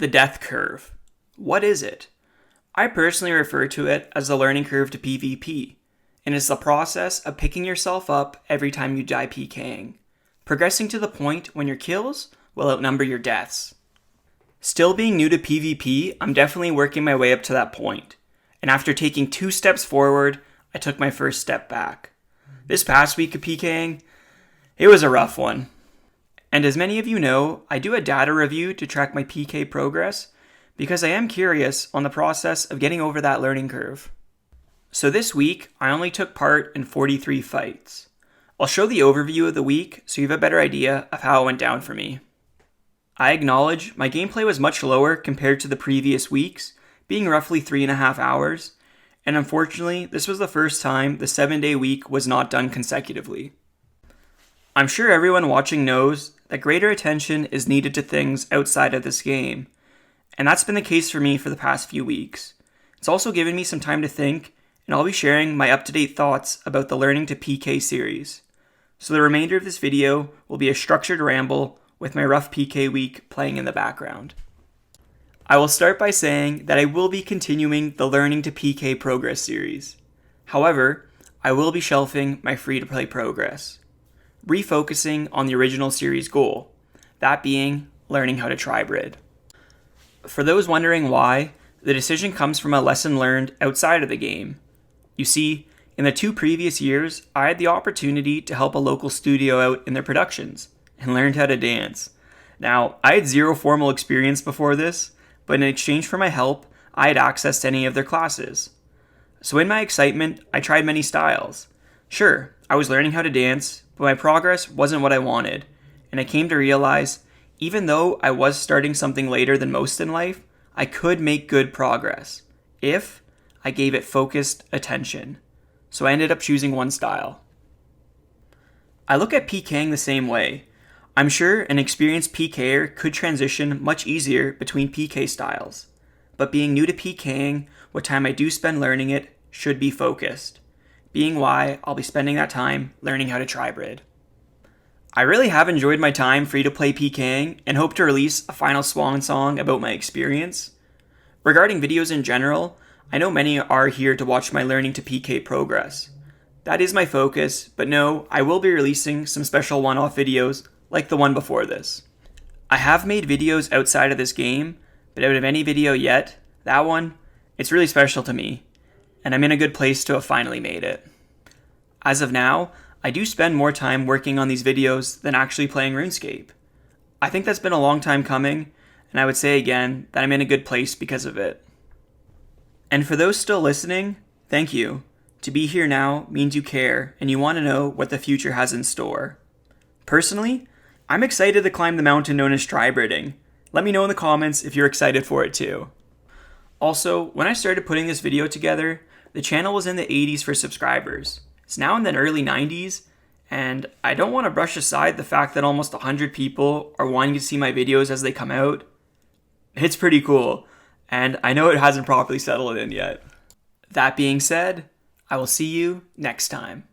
The death curve. What is it? I personally refer to it as the learning curve to PvP, and it's the process of picking yourself up every time you die pking, progressing to the point when your kills will outnumber your deaths. Still being new to PvP, I'm definitely working my way up to that point, and after taking 2 steps forward, I took my first step back. This past week of pking, it was a rough one. And as many of you know, I do a data review to track my PK progress because I am curious on the process of getting over that learning curve. So this week, I only took part in 43 fights. I'll show the overview of the week so you have a better idea of how it went down for me. I acknowledge my gameplay was much lower compared to the previous weeks, being roughly 3.5 hours, and unfortunately, this was the first time the 7-day week was not done consecutively. I'm sure everyone watching knows that greater attention is needed to things outside of this game, and that's been the case for me for the past few weeks. It's also given me some time to think, and I'll be sharing my up-to-date thoughts about the Learning to PK series. So the remainder of this video will be a structured ramble with my rough PK week playing in the background. I will start by saying that I will be continuing the Learning to PK progress series. However, I will be shelving my free-to-play progress, refocusing on the original series goal, that being learning how to tribrid. For those wondering why, the decision comes from a lesson learned outside of the game. You see, in the 2 previous years, I had the opportunity to help a local studio out in their productions, and learned how to dance. Now, I had 0 formal experience before this, but in exchange for my help, I had access to any of their classes. So in my excitement, I tried many styles. Sure, I was learning how to dance, but my progress wasn't what I wanted, and I came to realize, even though I was starting something later than most in life, I could make good progress, if I gave it focused attention. So I ended up choosing one style. I look at pking the same way. I'm sure an experienced PKer could transition much easier between PK styles, but being new to PKing, what time I do spend learning it should be focused, being why I'll be spending that time learning how to tribrid. I really have enjoyed my time free-to-play PKing and hope to release a final swan song about my experience. Regarding videos in general, I know many are here to watch my learning to PK progress. That is my focus, but no, I will be releasing some special one-off videos like the one before this. I have made videos outside of this game, but out of any video yet, that one, it's really special to me, and I'm in a good place to have finally made it. As of now, I do spend more time working on these videos than actually playing RuneScape. I think that's been a long time coming, and I would say again that I'm in a good place because of it. And for those still listening, thank you. To be here now means you care and you want to know what the future has in store. Personally, I'm excited to climb the mountain known as tribriding. Let me know in the comments if you're excited for it too. Also, when I started putting this video together, the channel was in the 80s for subscribers. It's now in the early 90s, and I don't want to brush aside the fact that almost 100 people are wanting to see my videos as they come out. It's pretty cool, and I know it hasn't properly settled in yet. That being said, I will see you next time.